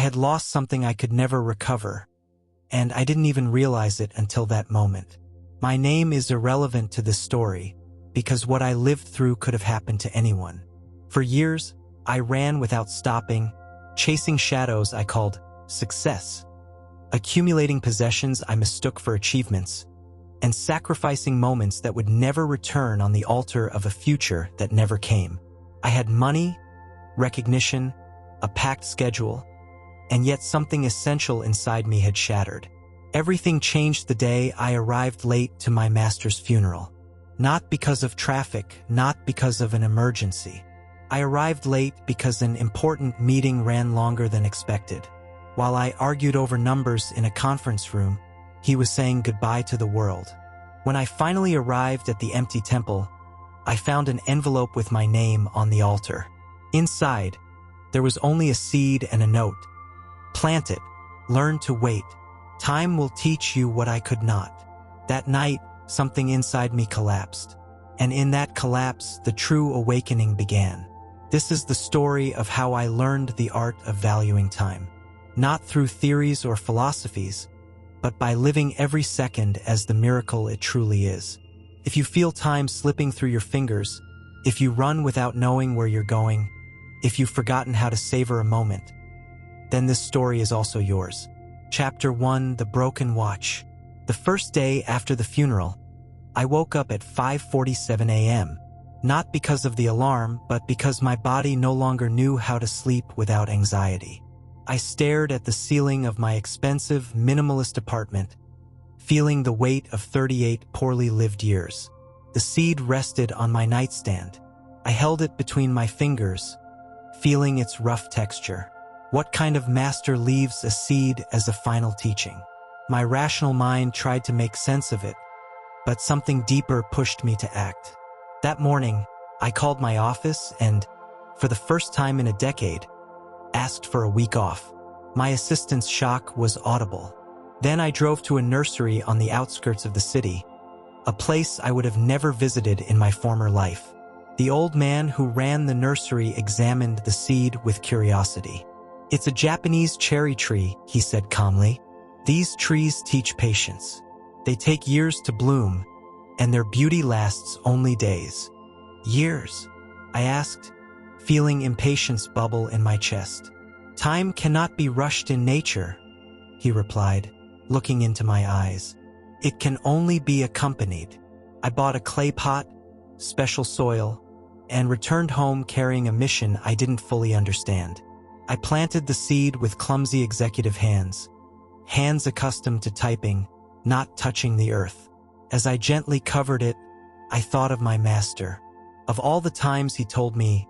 I had lost something I could never recover, and I didn't even realize it until that moment. My name is irrelevant to this story, because what I lived through could have happened to anyone. For years, I ran without stopping, chasing shadows I called success, accumulating possessions I mistook for achievements, and sacrificing moments that would never return on the altar of a future that never came. I had money, recognition, a packed schedule, and yet something essential inside me had shattered. Everything changed the day I arrived late to my master's funeral. Not because of traffic, not because of an emergency. I arrived late because an important meeting ran longer than expected. While I argued over numbers in a conference room, he was saying goodbye to the world. When I finally arrived at the empty temple, I found an envelope with my name on the altar. Inside, there was only a seed and a note. Plant it. Learn to wait. Time will teach you what I could not. That night, something inside me collapsed. And in that collapse, the true awakening began. This is the story of how I learned the art of valuing time. Not through theories or philosophies, but by living every second as the miracle it truly is. If you feel time slipping through your fingers, if you run without knowing where you're going, if you've forgotten how to savor a moment, then this story is also yours. Chapter 1: The Broken Watch. The first day after the funeral, I woke up at 5:47 a.m., not because of the alarm, but because my body no longer knew how to sleep without anxiety. I stared at the ceiling of my expensive, minimalist apartment, feeling the weight of 38 poorly lived years. The seed rested on my nightstand. I held it between my fingers, feeling its rough texture. What kind of master leaves a seed as a final teaching? My rational mind tried to make sense of it, but something deeper pushed me to act. That morning, I called my office and, for the first time in a decade, asked for a week off. My assistant's shock was audible. Then I drove to a nursery on the outskirts of the city, a place I would have never visited in my former life. The old man who ran the nursery examined the seed with curiosity. "It's a Japanese cherry tree," he said calmly. "These trees teach patience. They take years to bloom, and their beauty lasts only days." "Years?" I asked, feeling impatience bubble in my chest. "Time cannot be rushed in nature," he replied, looking into my eyes. "It can only be accompanied." I bought a clay pot, special soil, and returned home carrying a mission I didn't fully understand. I planted the seed with clumsy executive hands accustomed to typing, not touching the earth. As I gently covered it, I thought of my master. Of all the times he told me,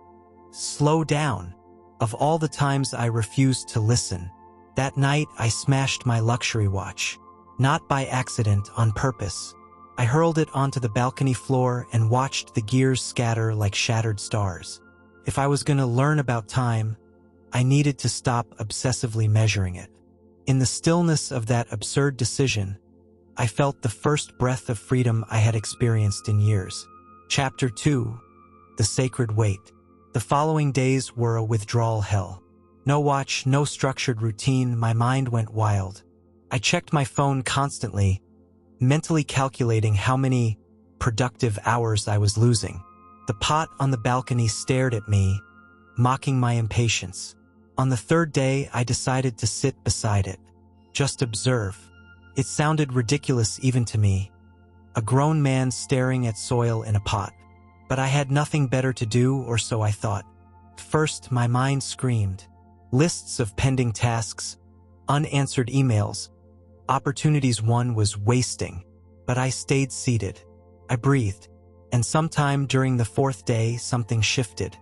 "Slow down." Of all the times I refused to listen. That night I smashed my luxury watch. Not by accident, on purpose. I hurled it onto the balcony floor and watched the gears scatter like shattered stars. If I was going to learn about time, I needed to stop obsessively measuring it. In the stillness of that absurd decision, I felt the first breath of freedom I had experienced in years. Chapter 2: The Sacred Wait. The following days were a withdrawal hell. No watch, no structured routine, my mind went wild. I checked my phone constantly, mentally calculating how many productive hours I was losing. The pot on the balcony stared at me, mocking my impatience. On the third day, I decided to sit beside it. Just observe. It sounded ridiculous even to me. A grown man staring at soil in a pot. But I had nothing better to do, or so I thought. First, my mind screamed. Lists of pending tasks, unanswered emails, opportunities one was wasting. But I stayed seated. I breathed. And sometime during the fourth day, something shifted.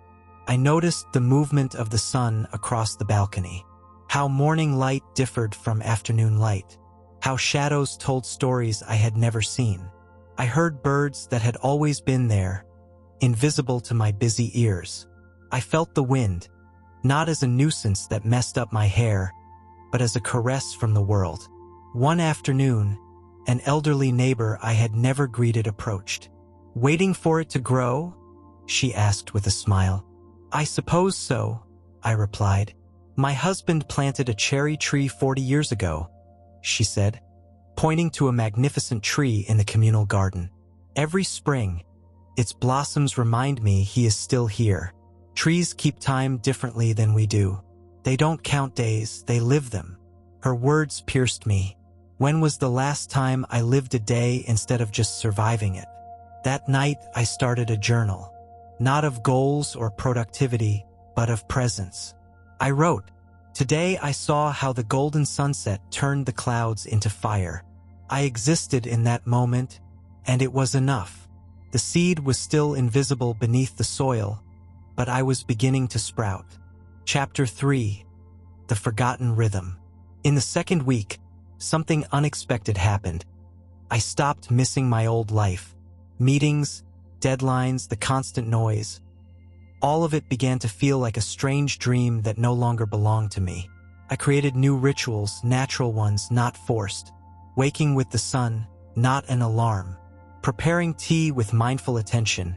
I noticed the movement of the sun across the balcony. How morning light differed from afternoon light. How shadows told stories I had never seen. I heard birds that had always been there, invisible to my busy ears. I felt the wind, not as a nuisance that messed up my hair, but as a caress from the world. One afternoon, an elderly neighbor I had never greeted approached. "Waiting for it to grow?" she asked with a smile. "I suppose so," I replied. My husband planted a cherry tree 40 years ago, she said, pointing to a magnificent tree in the communal garden. Every spring, its blossoms remind me he is still here. Trees keep time differently than we do. They don't count days, they live them. Her words pierced me. When was the last time I lived a day instead of just surviving it? That night, I started a journal. Not of goals or productivity, but of presence. I wrote, "Today I saw how the golden sunset turned the clouds into fire. I existed in that moment, and it was enough. The seed was still invisible beneath the soil, but I was beginning to sprout." Chapter 3. The Forgotten Rhythm. In the second week, something unexpected happened. I stopped missing my old life. Meetings, deadlines, the constant noise. All of it began to feel like a strange dream that no longer belonged to me. I created new rituals, natural ones, not forced. Waking with the sun, not an alarm. Preparing tea with mindful attention.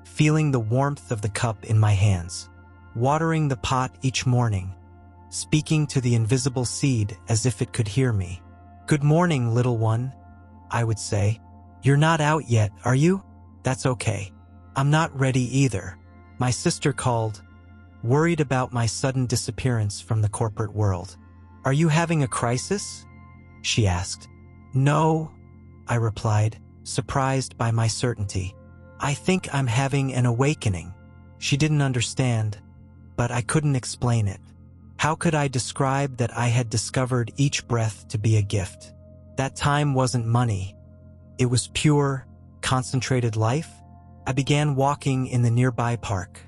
Feeling the warmth of the cup in my hands. Watering the pot each morning. Speaking to the invisible seed as if it could hear me. "Good morning, little one," I would say. "You're not out yet, are you? That's okay. I'm not ready either." My sister called, worried about my sudden disappearance from the corporate world. "Are you having a crisis?" she asked. "No," I replied, surprised by my certainty. "I think I'm having an awakening." She didn't understand, but I couldn't explain it. How could I describe that I had discovered each breath to be a gift? That time wasn't money. It was pure, concentrated life. I began walking in the nearby park,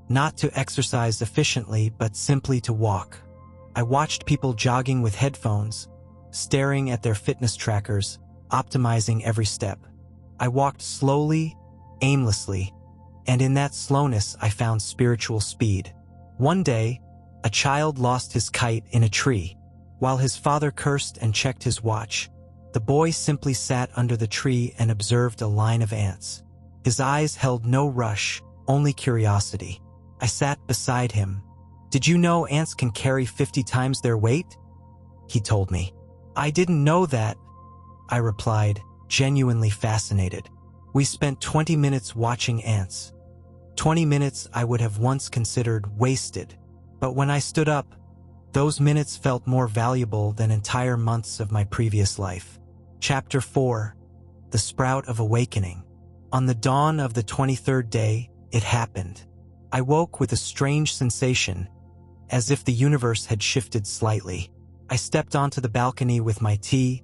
not to exercise efficiently, but simply to walk. I watched people jogging with headphones, staring at their fitness trackers, optimizing every step. I walked slowly, aimlessly, and in that slowness I found spiritual speed. One day, a child lost his kite in a tree. While his father cursed and checked his watch, the boy simply sat under the tree and observed a line of ants. His eyes held no rush, only curiosity. I sat beside him. "Did you know ants can carry 50 times their weight?" he told me. "I didn't know that," I replied, genuinely fascinated. We spent 20 minutes watching ants. 20 minutes I would have once considered wasted. But when I stood up, those minutes felt more valuable than entire months of my previous life. Chapter 4. The Sprout of Awakening. On the dawn of the 23rd day, it happened. I woke with a strange sensation, as if the universe had shifted slightly. I stepped onto the balcony with my tea,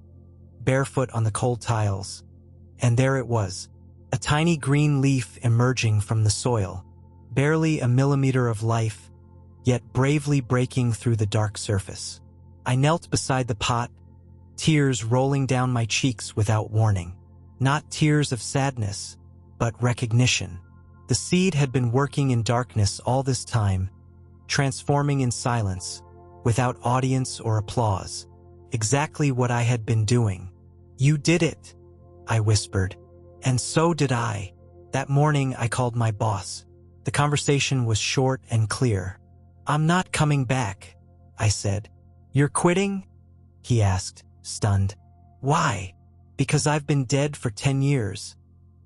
barefoot on the cold tiles, and there it was, a tiny green leaf emerging from the soil, barely a millimeter of life, yet bravely breaking through the dark surface. I knelt beside the pot, tears rolling down my cheeks without warning. Not tears of sadness, but recognition. The seed had been working in darkness all this time, transforming in silence, without audience or applause. Exactly what I had been doing. "You did it," I whispered. "And so did I." That morning I called my boss. The conversation was short and clear. "I'm not coming back," I said. "You're quitting?" he asked, stunned. "Why?" "Because I've been dead for 10 years,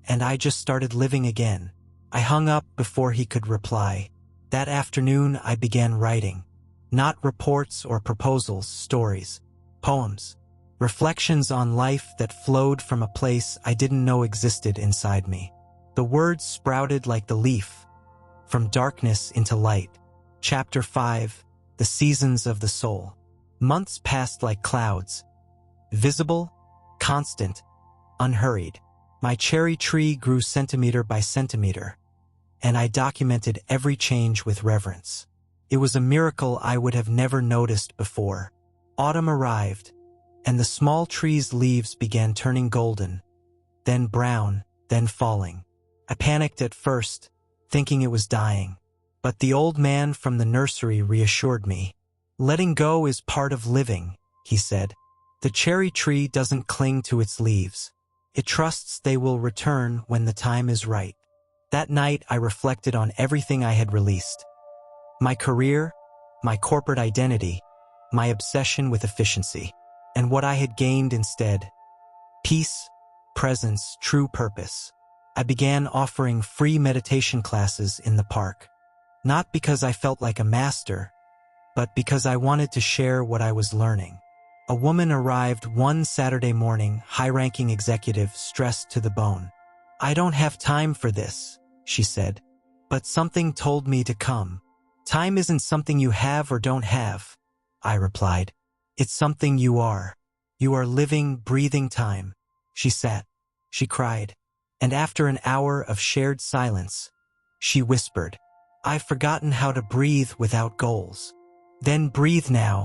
and I just started living again." I hung up before he could reply. That afternoon I began writing. Not reports or proposals, stories, poems, reflections on life that flowed from a place I didn't know existed inside me. The words sprouted like the leaf, from darkness into light. Chapter 5. The Seasons of the Soul. Months passed like clouds, visible, constant, unhurried. My cherry tree grew centimeter by centimeter, and I documented every change with reverence. It was a miracle I would have never noticed before. Autumn arrived, and the small tree's leaves began turning golden, then brown, then falling. I panicked at first, thinking it was dying. But the old man from the nursery reassured me. "Letting go is part of living," he said. "The cherry tree doesn't cling to its leaves. It trusts they will return when the time is right." That night I reflected on everything I had released. My career, my corporate identity, my obsession with efficiency, and what I had gained instead: peace, presence, true purpose. I began offering free meditation classes in the park, not because I felt like a master, but because I wanted to share what I was learning. A woman arrived one Saturday morning, high-ranking executive, stressed to the bone. "I don't have time for this," she said, "but something told me to come." "Time isn't something you have or don't have," I replied. "It's something you are. You are living, breathing time." She sat. She cried. And after an hour of shared silence, she whispered, "I've forgotten how to breathe without goals." "Then breathe now,"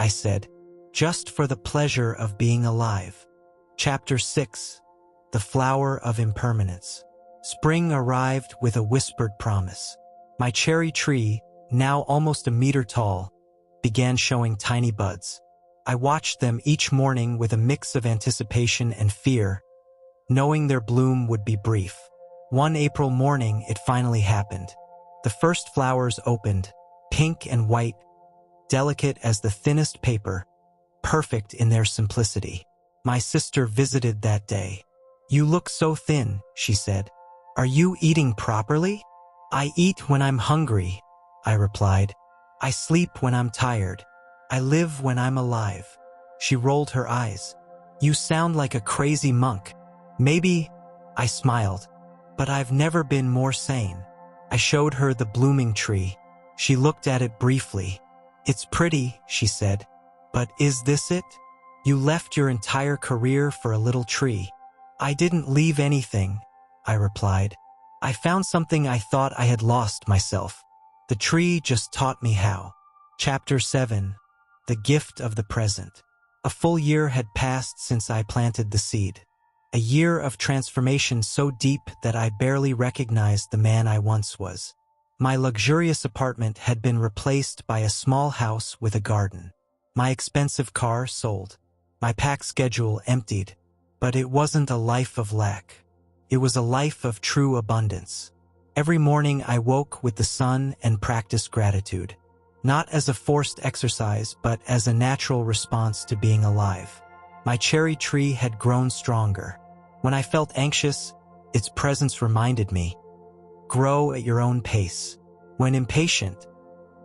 I said, "just for the pleasure of being alive." Chapter 6. The Flower of Impermanence. Spring arrived with a whispered promise. My cherry tree, now almost a meter tall, began showing tiny buds. I watched them each morning with a mix of anticipation and fear, knowing their bloom would be brief. One April morning, it finally happened. The first flowers opened, pink and white, delicate as the thinnest paper, perfect in their simplicity. My sister visited that day. "You look so thin," she said. "Are you eating properly?" "I eat when I'm hungry," I replied. "I sleep when I'm tired. I live when I'm alive." She rolled her eyes. "You sound like a crazy monk." "Maybe," I smiled, "but I've never been more sane." I showed her the blooming tree. She looked at it briefly. "It's pretty," she said, "but is this it? You left your entire career for a little tree." "I didn't leave anything," I replied. "I found something I thought I had lost myself. The tree just taught me how." Chapter 7. The Gift of the Present. A full year had passed since I planted the seed. A year of transformation so deep that I barely recognized the man I once was. My luxurious apartment had been replaced by a small house with a garden. My expensive car sold. My packed schedule emptied. But it wasn't a life of lack. It was a life of true abundance. Every morning I woke with the sun and practiced gratitude, not as a forced exercise, but as a natural response to being alive. My cherry tree had grown stronger. When I felt anxious, its presence reminded me, grow at your own pace. When impatient,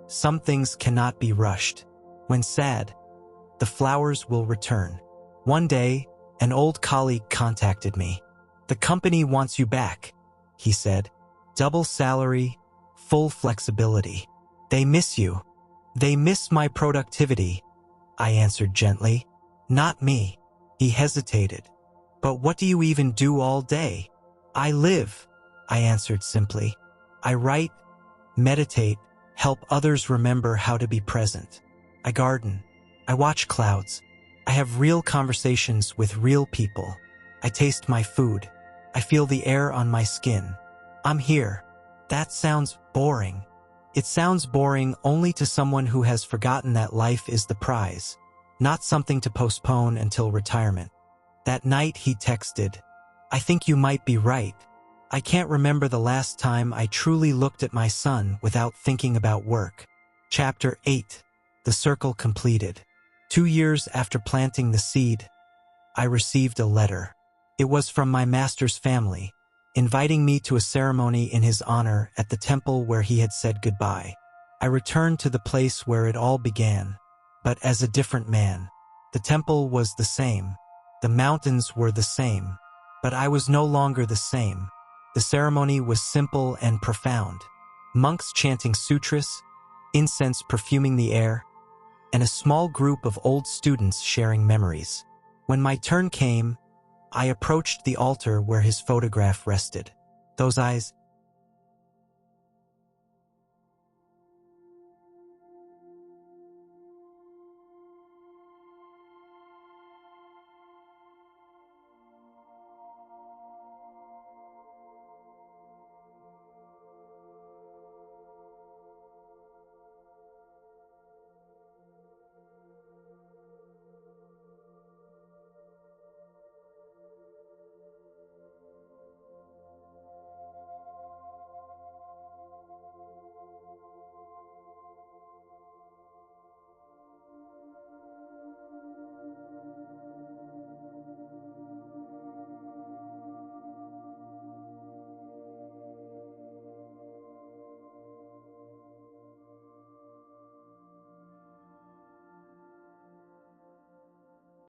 some things cannot be rushed. When sad, the flowers will return. One day, an old colleague contacted me. "The company wants you back," he said. "Double salary, full flexibility. They miss you." "They miss my productivity," I answered gently. "Not me." He hesitated. "But what do you even do all day?" "I live," I answered simply. "I write, meditate, help others remember how to be present. I garden. I watch clouds. I have real conversations with real people. I taste my food. I feel the air on my skin. I'm here." That sounds boring. It sounds boring only to someone who has forgotten that life is the prize, not something to postpone until retirement. That night he texted, "I think you might be right. I can't remember the last time I truly looked at my son without thinking about work." Chapter 8. The Circle Completed. 2 years after planting the seed, I received a letter. It was from my master's family, inviting me to a ceremony in his honor at the temple where he had said goodbye. I returned to the place where it all began, but as a different man. The temple was the same. The mountains were the same, but I was no longer the same. The ceremony was simple and profound. Monks chanting sutras, incense perfuming the air, and a small group of old students sharing memories. When my turn came, I approached the altar where his photograph rested. Those eyes,